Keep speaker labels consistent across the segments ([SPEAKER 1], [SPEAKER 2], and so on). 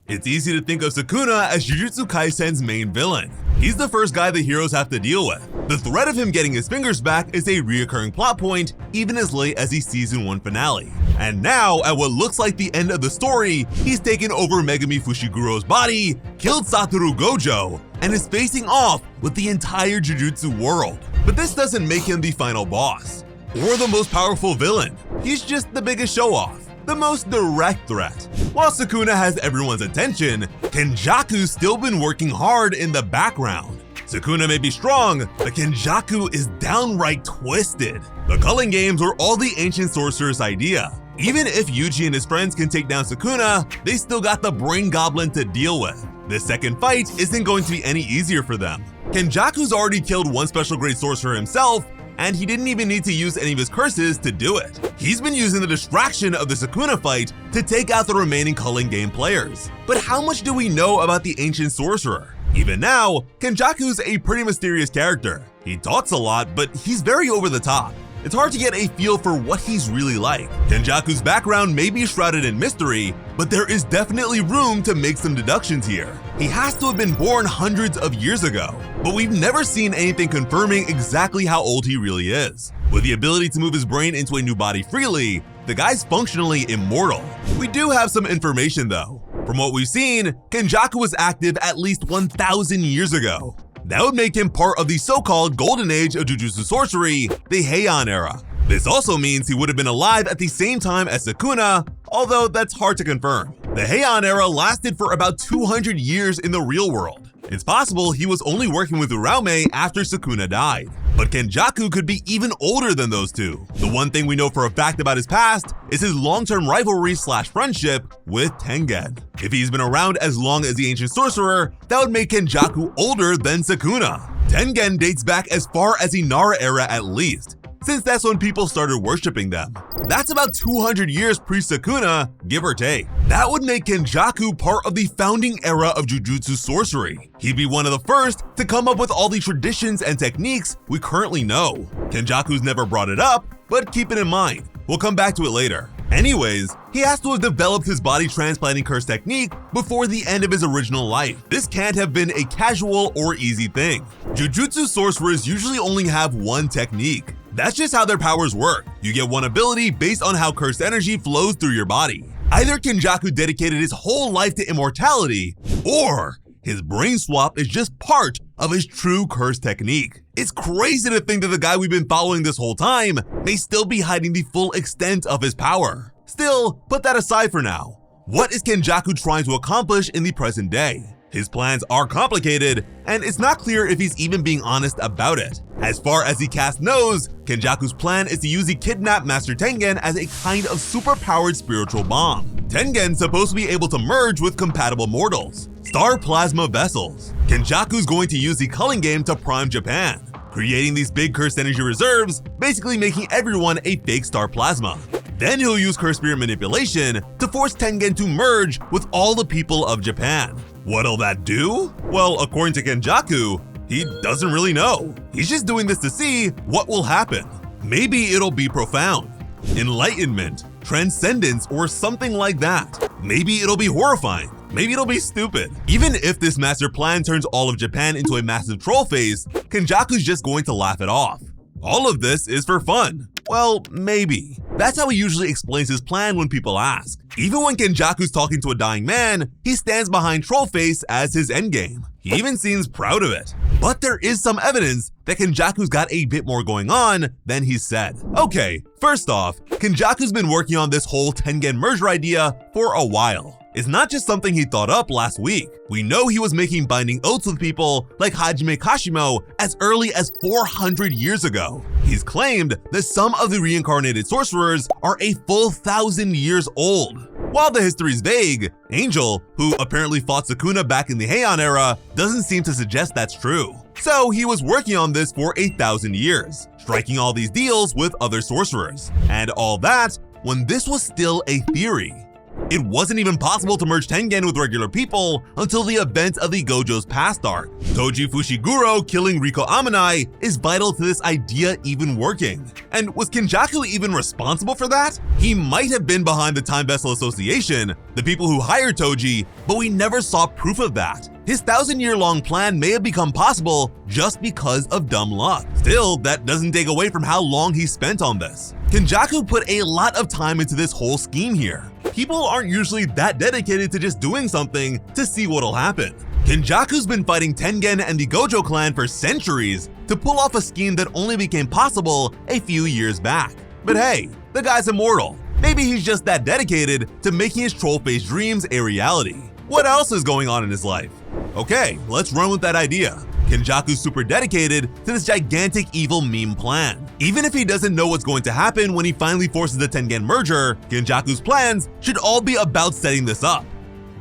[SPEAKER 1] It's easy to think of Sukuna as Jujutsu Kaisen's main villain. He's the first guy the heroes have to deal with. The threat of him getting his fingers back is a reoccurring plot point even as late as the season 1 finale. And now, at what looks like the end of the story, he's taken over Megumi Fushiguro's body, killed Satoru Gojo, and is facing off with the entire Jujutsu world. But this doesn't make him the final boss, or the most powerful villain. He's just the biggest show-off, the most direct threat. While Sukuna has everyone's attention, Kenjaku's still been working hard in the background. Sukuna may be strong, but Kenjaku is downright twisted. The culling games were all the ancient sorcerer's idea. Even if Yuji and his friends can take down Sukuna, they still got the brain goblin to deal with. This second fight isn't going to be any easier for them. Kenjaku's already killed one special grade sorcerer himself, and he didn't even need to use any of his curses to do it. He's been using the distraction of the Sukuna fight to take out the remaining culling game players. But how much do we know about the ancient sorcerer? Even now, Kenjaku's a pretty mysterious character. He talks a lot, but he's very over the top. It's hard to get a feel for what he's really like. Kenjaku's background may be shrouded in mystery, but there is definitely room to make some deductions here. He has to have been born hundreds of years ago, but we've never seen anything confirming exactly how old he really is. With the ability to move his brain into a new body freely, the guy's functionally immortal. We do have some information though. From what we've seen, Kenjaku was active at least 1,000 years ago. That would make him part of the so-called golden age of Jujutsu sorcery, the Heian era. This also means he would have been alive at the same time as Sukuna, although that's hard to confirm. The Heian era lasted for about 200 years in the real world. It's possible he was only working with Uraume after Sukuna died. But Kenjaku could be even older than those two. The one thing we know for a fact about his past is his long-term rivalry/friendship with Tengen. If he's been around as long as the ancient sorcerer, that would make Kenjaku older than Sukuna. Tengen dates back as far as the Nara era at least, since that's when people started worshipping them. That's about 200 years pre-Sukuna, give or take. That would make Kenjaku part of the founding era of Jujutsu sorcery. He'd be one of the first to come up with all the traditions and techniques we currently know. Kenjaku's never brought it up, but keep it in mind. We'll come back to it later. Anyways, he has to have developed his body transplanting curse technique before the end of his original life. This can't have been a casual or easy thing. Jujutsu sorcerers usually only have one technique. That's just how their powers work. You get one ability based on how cursed energy flows through your body. Either Kenjaku dedicated his whole life to immortality, or his brain swap is just part of his true curse technique. It's crazy to think that the guy we've been following this whole time may still be hiding the full extent of his power. Still, put that aside for now. What is Kenjaku trying to accomplish in the present day? His plans are complicated, and it's not clear if he's even being honest about it. As far as the cast knows, Kenjaku's plan is to use the kidnapped Master Tengen as a kind of super-powered spiritual bomb. Tengen's supposed to be able to merge with compatible mortals, star plasma vessels. Kenjaku's going to use the culling game to prime Japan, creating these big cursed energy reserves, basically making everyone a fake star plasma. Then he'll use curse spirit manipulation to force Tengen to merge with all the people of Japan. What'll that do? Well, according to Kenjaku, he doesn't really know. He's just doing this to see what will happen. Maybe it'll be profound. Enlightenment, transcendence, or something like that. Maybe it'll be horrifying. Maybe it'll be stupid. Even if this master plan turns all of Japan into a massive troll face, Kenjaku's just going to laugh it off. All of this is for fun. Well, maybe. That's how he usually explains his plan when people ask. Even when Kenjaku's talking to a dying man, he stands behind Trollface as his endgame. He even seems proud of it. But there is some evidence that Kenjaku's got a bit more going on than he said. Okay, first off, Kenjaku's been working on this whole Tengen merger idea for a while. It's not just something he thought up last week. We know he was making binding oaths with people like Hajime Kashimo as early as 400 years ago. He's claimed that some of the reincarnated sorcerers are a full 1,000 years old. While the history's vague, Angel, who apparently fought Sukuna back in the Heian era, doesn't seem to suggest that's true. So he was working on this for 1,000 years, striking all these deals with other sorcerers. And all that when this was still a theory. It wasn't even possible to merge Tengen with regular people until the event of the Gojo's past arc. Toji Fushiguro killing Riko Amanai is vital to this idea even working. And was Kenjaku even responsible for that? He might have been behind the Time Vessel Association, the people who hired Toji, but we never saw proof of that. His 1,000-year-long plan may have become possible just because of dumb luck. Still, that doesn't take away from how long he spent on this. Kenjaku put a lot of time into this whole scheme here. People aren't usually that dedicated to just doing something to see what'll happen. Kenjaku's been fighting Tengen and the Gojo clan for centuries to pull off a scheme that only became possible a few years back. But hey, the guy's immortal. Maybe he's just that dedicated to making his troll-faced dreams a reality. What else is going on in his life? Okay, let's run with that idea. Kenjaku's super dedicated to this gigantic evil meme plan. Even if he doesn't know what's going to happen when he finally forces the Tengen merger, Kenjaku's plans should all be about setting this up,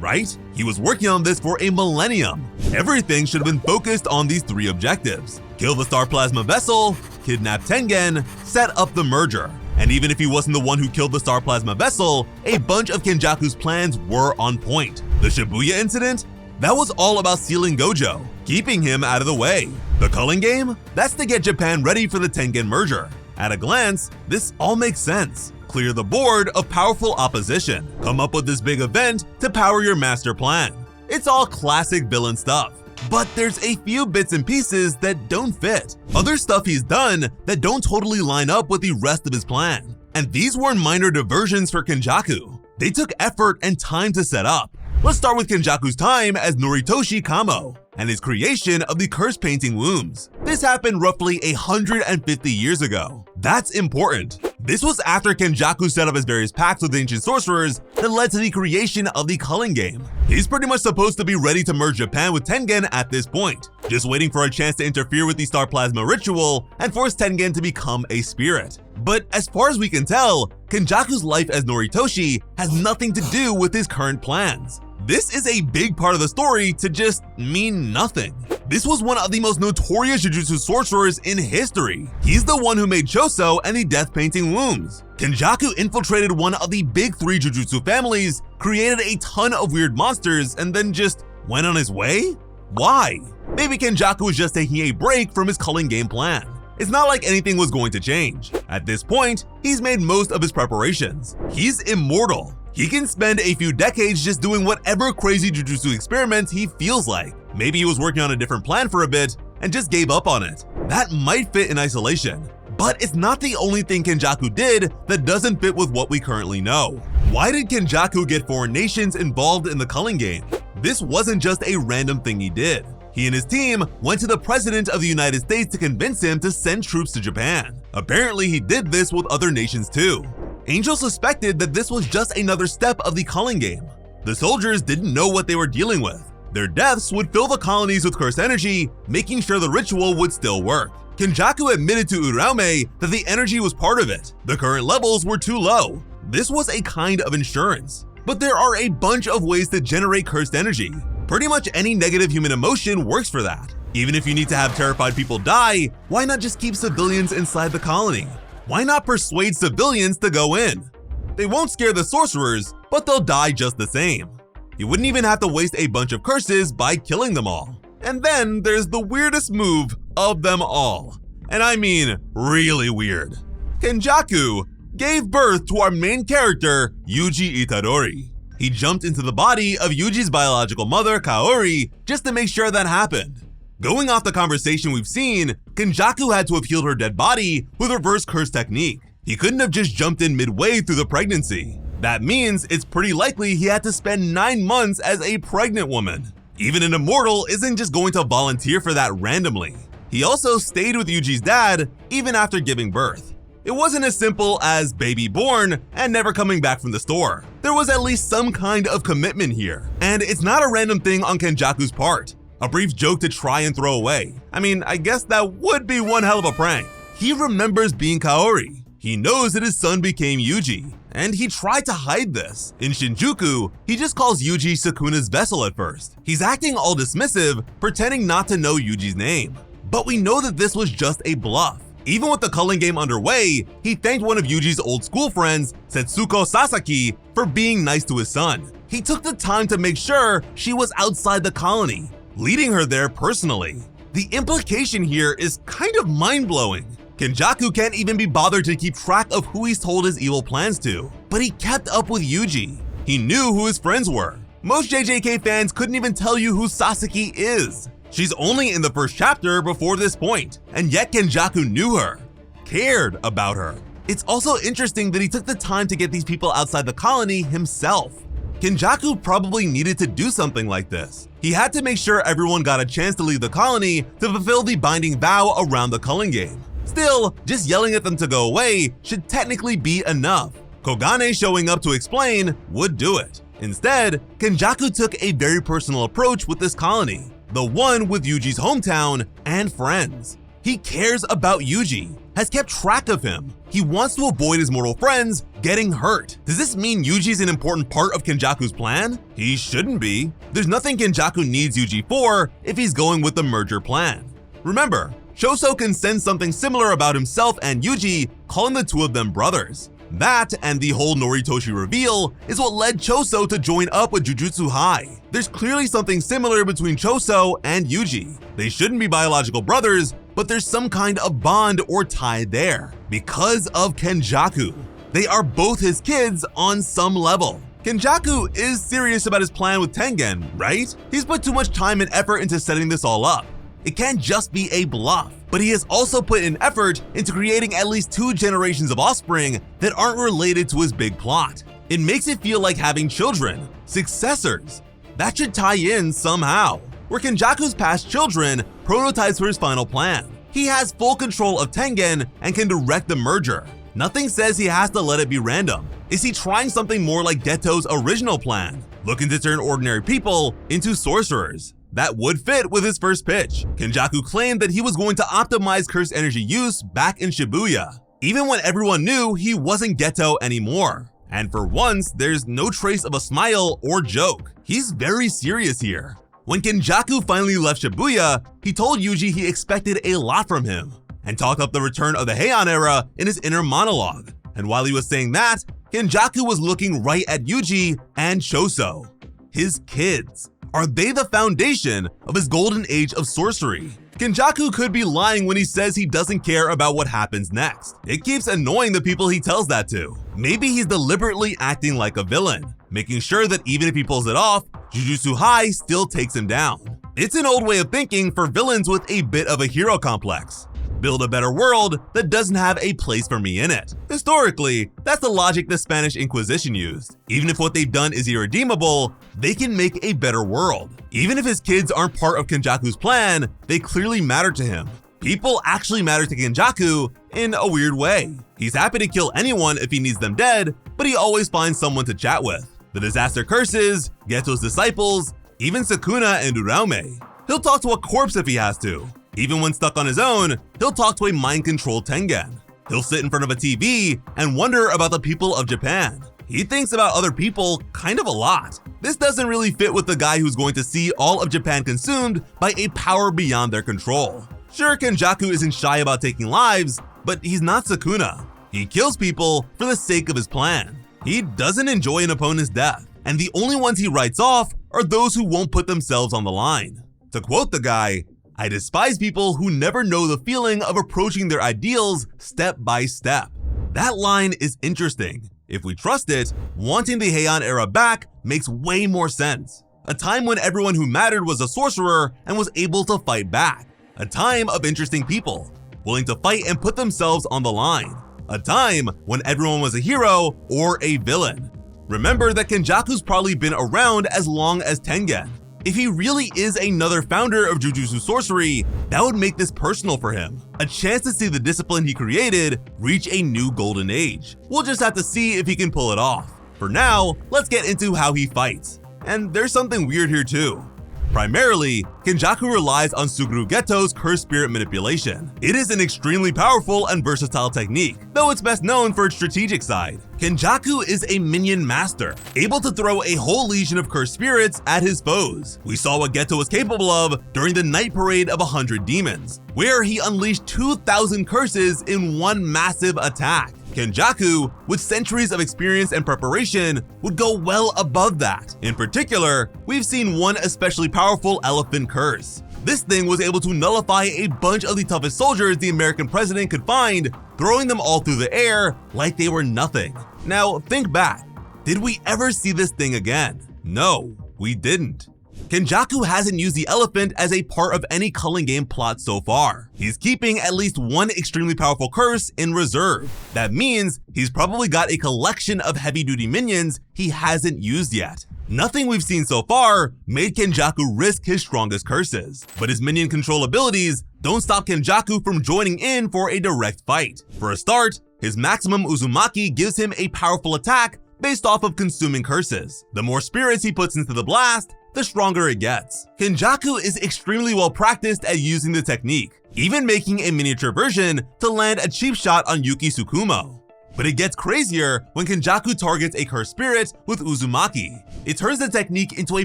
[SPEAKER 1] right? He was working on this for a millennium. Everything should have been focused on these three objectives: kill the Star Plasma Vessel, kidnap Tengen, set up the merger. And even if he wasn't the one who killed the Star Plasma Vessel, a bunch of Kenjaku's plans were on point. The Shibuya incident? That was all about sealing Gojo, keeping him out of the way. The culling game? That's to get Japan ready for the Tengen merger. At a glance, this all makes sense. Clear the board of powerful opposition. Come up with this big event to power your master plan. It's all classic villain stuff. But there's a few bits and pieces that don't fit. Other stuff he's done that don't totally line up with the rest of his plan. And these weren't minor diversions for Kenjaku. They took effort and time to set up. Let's start with Kenjaku's time as Noritoshi Kamo and his creation of the curse painting wombs. This happened roughly 150 years ago. That's important. This was after Kenjaku set up his various pacts with ancient sorcerers that led to the creation of the culling game. He's pretty much supposed to be ready to merge Japan with Tengen at this point, just waiting for a chance to interfere with the Star Plasma ritual and force Tengen to become a spirit. But as far as we can tell, Kenjaku's life as Noritoshi has nothing to do with his current plans. This is a big part of the story to just mean nothing. This was one of the most notorious Jujutsu sorcerers in history. He's the one who made Choso and the death painting wombs. Kenjaku infiltrated one of the big three Jujutsu families, created a ton of weird monsters, and then just went on his way? Why? Maybe Kenjaku was just taking a break from his culling game plan. It's not like anything was going to change. At this point, he's made most of his preparations. He's immortal. He can spend a few decades just doing whatever crazy Jujutsu experiments he feels like. Maybe he was working on a different plan for a bit and just gave up on it. That might fit in isolation. But it's not the only thing Kenjaku did that doesn't fit with what we currently know. Why did Kenjaku get foreign nations involved in the culling game? This wasn't just a random thing he did. He and his team went to the President of the United States to convince him to send troops to Japan. Apparently, he did this with other nations too. Angel suspected that this was just another step of the culling game. The soldiers didn't know what they were dealing with. Their deaths would fill the colonies with cursed energy, making sure the ritual would still work. Kenjaku admitted to Uraume that the energy was part of it. The current levels were too low. This was a kind of insurance. But there are a bunch of ways to generate cursed energy. Pretty much any negative human emotion works for that. Even if you need to have terrified people die, why not just keep civilians inside the colony? Why not persuade civilians to go in? They won't scare the sorcerers, but they'll die just the same. You wouldn't even have to waste a bunch of curses by killing them all. And then there's the weirdest move of them all. And I mean really weird. Kenjaku gave birth to our main character, Yuji Itadori. He jumped into the body of Yuji's biological mother, Kaori, just to make sure that happened. Going off the conversation we've seen, Kenjaku had to have healed her dead body with reverse curse technique. He couldn't have just jumped in midway through the pregnancy. That means it's pretty likely he had to spend 9 months as a pregnant woman. Even an immortal isn't just going to volunteer for that randomly. He also stayed with Yuji's dad even after giving birth. It wasn't as simple as baby born and never coming back from the store. There was at least some kind of commitment here. And it's not a random thing on Kenjaku's part. A brief joke to try and throw away. I mean, I guess that would be one hell of a prank. He remembers being Kaori. He knows that his son became Yuji, and he tried to hide this. In Shinjuku, he just calls Yuji Sukuna's vessel at first. He's acting all dismissive, pretending not to know Yuji's name. But we know that this was just a bluff. Even with the culling game underway, he thanked one of Yuji's old school friends, Setsuko Sasaki, for being nice to his son. He took the time to make sure she was outside the colony, leading her there personally. The implication here is kind of mind-blowing. Kenjaku can't even be bothered to keep track of who he's told his evil plans to, but he kept up with Yuji. He knew who his friends were. Most JJK fans couldn't even tell you who Sasaki is. She's only in the first chapter before this point, and yet Kenjaku knew her, cared about her. It's also interesting that he took the time to get these people outside the colony himself. Kenjaku probably needed to do something like this. He had to make sure everyone got a chance to leave the colony to fulfill the binding vow around the culling game. Still, just yelling at them to go away should technically be enough. Kogane showing up to explain would do it. Instead, Kenjaku took a very personal approach with this colony, the one with Yuji's hometown and friends. He cares about Yuji, has kept track of him. He wants to avoid his mortal friends getting hurt. Does this mean Yuji's an important part of Kenjaku's plan? He shouldn't be. There's nothing Kenjaku needs Yuji for if he's going with the merger plan. Remember, Choso can sense something similar about himself and Yuji, calling the two of them brothers. That and the whole Noritoshi reveal is what led Choso to join up with Jujutsu High. There's clearly something similar between Choso and Yuji. They shouldn't be biological brothers, but there's some kind of bond or tie there because of Kenjaku. They are both his kids on some level. Kenjaku is serious about his plan with Tengen, right? He's put too much time and effort into setting this all up. It can't just be a bluff, but he has also put in effort into creating at least 2 generations of offspring that aren't related to his big plot. It makes it feel like having children, successors. That should tie in somehow. Where Kenjaku's past children prototypes for his final plan. He has full control of Tengen and can direct the merger. Nothing says he has to let it be random. Is he trying something more like Geto's original plan, looking to turn ordinary people into sorcerers? That would fit with his first pitch. Kenjaku claimed that he was going to optimize cursed energy use back in Shibuya, even when everyone knew he wasn't Geto anymore. And for once, there's no trace of a smile or joke. He's very serious here. When Kenjaku finally left Shibuya, he told Yuji he expected a lot from him, and talked up the return of the Heian era in his inner monologue. And while he was saying that, Kenjaku was looking right at Yuji and Choso, his kids. Are they the foundation of his golden age of sorcery? Kenjaku could be lying when he says he doesn't care about what happens next. It keeps annoying the people he tells that to. Maybe he's deliberately acting like a villain, making sure that even if he pulls it off, Jujutsu High still takes him down. It's an old way of thinking for villains with a bit of a hero complex. Build a better world that doesn't have a place for me in it. Historically, that's the logic the Spanish Inquisition used. Even if what they've done is irredeemable, they can make a better world. Even if his kids aren't part of Kenjaku's plan, they clearly matter to him. People actually matter to Kenjaku in a weird way. He's happy to kill anyone if he needs them dead, but he always finds someone to chat with. The disaster curses, Geto's disciples, even Sukuna and Uraume. He'll talk to a corpse if he has to. Even when stuck on his own, he'll talk to a mind-controlled Tengen. He'll sit in front of a TV and wonder about the people of Japan. He thinks about other people kind of a lot. This doesn't really fit with the guy who's going to see all of Japan consumed by a power beyond their control. Sure, Kenjaku isn't shy about taking lives, but he's not Sukuna. He kills people for the sake of his plan. He doesn't enjoy an opponent's death, and the only ones he writes off are those who won't put themselves on the line. To quote the guy, "I despise people who never know the feeling of approaching their ideals step by step." That line is interesting. If we trust it, wanting the Heian era back makes way more sense. A time when everyone who mattered was a sorcerer and was able to fight back. A time of interesting people, willing to fight and put themselves on the line. A time when everyone was a hero or a villain. Remember that Kenjaku's probably been around as long as Tengen. If he really is another founder of Jujutsu sorcery, that would make this personal for him. A chance to see the discipline he created reach a new golden age. We'll just have to see if he can pull it off. For now, let's get into how he fights. And there's something weird here too. Primarily, Kenjaku relies on Suguru Geto's cursed spirit manipulation. It is an extremely powerful and versatile technique, though it's best known for its strategic side. Kenjaku is a minion master, able to throw a whole legion of cursed spirits at his foes. We saw what Geto was capable of during the night parade of 100 demons, where he unleashed 2,000 curses in one massive attack. Kenjaku, with centuries of experience and preparation, would go well above that. In particular, we've seen one especially powerful elephant curse. This thing was able to nullify a bunch of the toughest soldiers the American president could find, throwing them all through the air like they were nothing. Now, think back. Did we ever see this thing again? No, we didn't. Kenjaku hasn't used the elephant as a part of any Culling game plot so far. He's keeping at least one extremely powerful curse in reserve. That means he's probably got a collection of heavy-duty minions he hasn't used yet. Nothing we've seen so far made Kenjaku risk his strongest curses, but his minion control abilities don't stop Kenjaku from joining in for a direct fight. For a start, his maximum Uzumaki gives him a powerful attack based off of consuming curses. The more spirits he puts into the blast, the stronger it gets. Kenjaku is extremely well practiced at using the technique, even making a miniature version to land a cheap shot on Yuki Tsukumo. But it gets crazier when Kenjaku targets a cursed spirit with Uzumaki. It turns the technique into a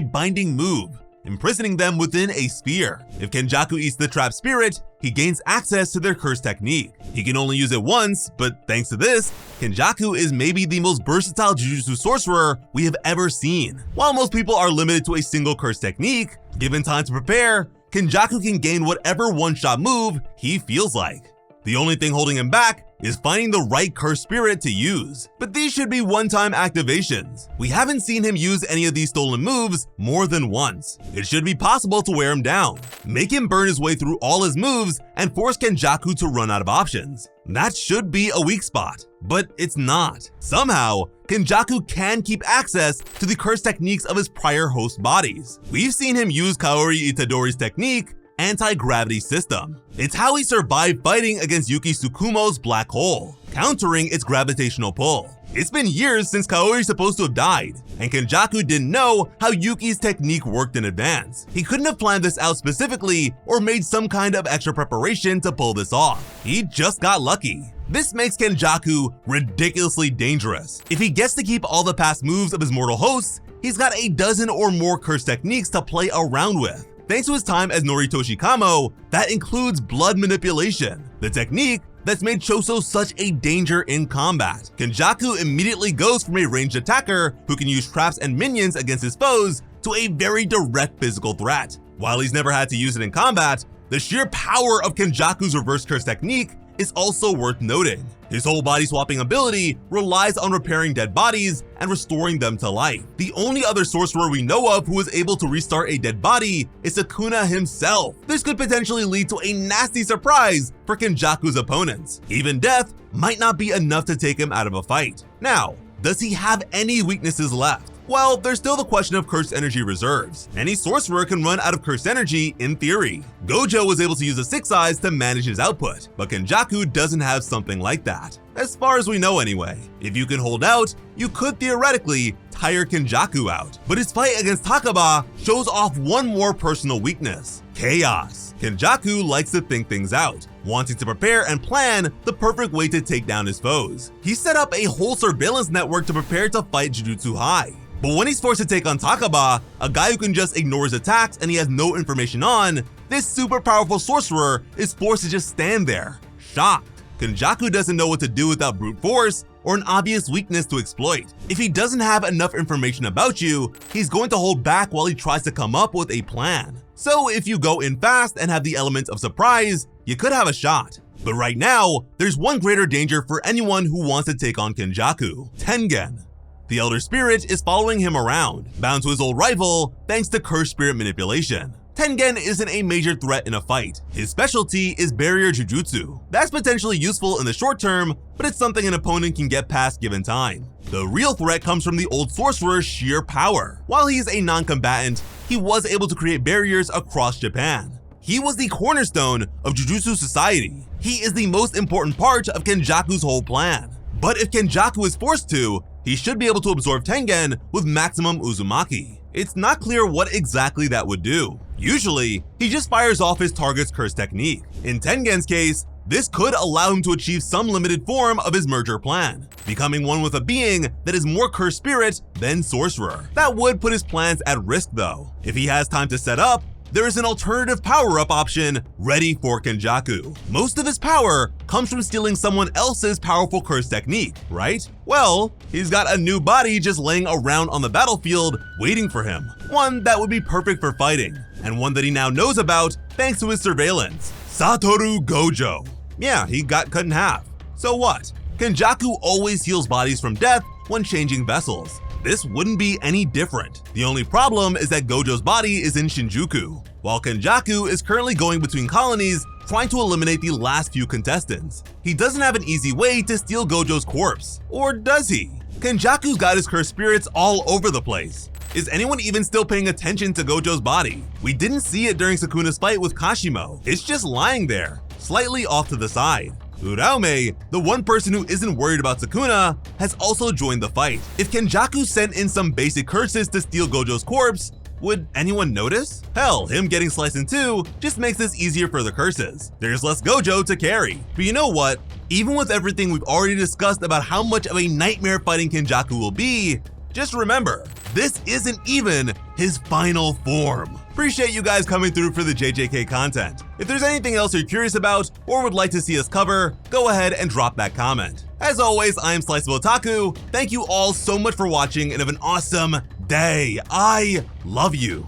[SPEAKER 1] binding move, imprisoning them within a sphere. If Kenjaku eats the trapped spirit, he gains access to their curse technique. He can only use it once, but thanks to this, Kenjaku is maybe the most versatile Jujutsu sorcerer we have ever seen. While most people are limited to a single curse technique, given time to prepare, Kenjaku can gain whatever one-shot move he feels like. The only thing holding him back is finding the right cursed spirit to use. But these should be one-time activations. We haven't seen him use any of these stolen moves more than once. It should be possible to wear him down, make him burn his way through all his moves, and force Kenjaku to run out of options. That should be a weak spot, but it's not. Somehow, Kenjaku can keep access to the curse techniques of his prior host bodies. We've seen him use Kaori Itadori's technique, anti-gravity system. It's how he survived fighting against Yuki Tsukumo's black hole, countering its gravitational pull. It's been years since Kaori's supposed to have died, and Kenjaku didn't know how Yuki's technique worked in advance. He couldn't have planned this out specifically or made some kind of extra preparation to pull this off. He just got lucky. This makes Kenjaku ridiculously dangerous. If he gets to keep all the past moves of his mortal hosts, he's got a dozen or more curse techniques to play around with. Thanks to his time as Noritoshi Kamo, that includes blood manipulation, the technique that's made Choso such a danger in combat. Kenjaku immediately goes from a ranged attacker who can use traps and minions against his foes to a very direct physical threat. While he's never had to use it in combat, the sheer power of Kenjaku's reverse curse technique is also worth noting. His whole body swapping ability relies on repairing dead bodies and restoring them to life. The only other sorcerer we know of who is able to restart a dead body is Sukuna himself. This could potentially lead to a nasty surprise for Kenjaku's opponents. Even death might not be enough to take him out of a fight. Now, does he have any weaknesses left? Well, there's still the question of cursed energy reserves. Any sorcerer can run out of cursed energy in theory. Gojo was able to use a 6 eyes to manage his output, but Kenjaku doesn't have something like that, as far as we know anyway. If you can hold out, you could theoretically tire Kenjaku out. But his fight against Takaba shows off one more personal weakness: chaos. Kenjaku likes to think things out, wanting to prepare and plan the perfect way to take down his foes. He set up a whole surveillance network to prepare to fight Jujutsu High. But when he's forced to take on Takaba, a guy who can just ignore his attacks and he has no information on, this super powerful sorcerer is forced to just stand there, shocked. Kenjaku doesn't know what to do without brute force or an obvious weakness to exploit. If he doesn't have enough information about you, he's going to hold back while he tries to come up with a plan. So if you go in fast and have the elements of surprise, you could have a shot. But right now, there's one greater danger for anyone who wants to take on Kenjaku: Tengen. The Elder Spirit is following him around, bound to his old rival thanks to cursed spirit manipulation. Tengen isn't a major threat in a fight. His specialty is barrier jujutsu. That's potentially useful in the short term, but it's something an opponent can get past given time. The real threat comes from the old sorcerer's sheer power. While he's a non-combatant, he was able to create barriers across Japan. He was the cornerstone of Jujutsu society. He is the most important part of Kenjaku's whole plan. But if Kenjaku is forced to, he should be able to absorb Tengen with maximum Uzumaki. It's not clear what exactly that would do. Usually, he just fires off his target's curse technique. In Tengen's case, This could allow him to achieve some limited form of his merger plan, becoming one with a being that is more cursed spirit than sorcerer. That would put his plans at risk though. If he has time to set up, there is an alternative power-up option ready for Kenjaku. Most of his power comes from stealing someone else's powerful curse technique, right? Well, he's got a new body just laying around on the battlefield waiting for him. One that would be perfect for fighting, and one that he now knows about thanks to his surveillance. Satoru Gojo. Yeah, he got cut in half. So what? Kenjaku always heals bodies from death when changing vessels. This wouldn't be any different. The only problem is that Gojo's body is in Shinjuku, while Kenjaku is currently going between colonies trying to eliminate the last few contestants. He doesn't have an easy way to steal Gojo's corpse. Or does he? Kenjaku's got his cursed spirits all over the place. Is anyone even still paying attention to Gojo's body? We didn't see it during Sukuna's fight with Kashimo. It's just lying there, slightly off to the side. Uraume, the one person who isn't worried about Sukuna, has also joined the fight. If Kenjaku sent in some basic curses to steal Gojo's corpse, would anyone notice? Hell, him getting sliced in two just makes this easier for the curses. There's less Gojo to carry. But you know what? Even with everything we've already discussed about how much of a nightmare fighting Kenjaku will be, just remember, this isn't even his final form. Appreciate you guys coming through for the JJK content. If there's anything else you're curious about or would like to see us cover, go ahead and drop that comment. As always, I'm Sliceable Otaku. Thank you all so much for watching and have an awesome day. I love you.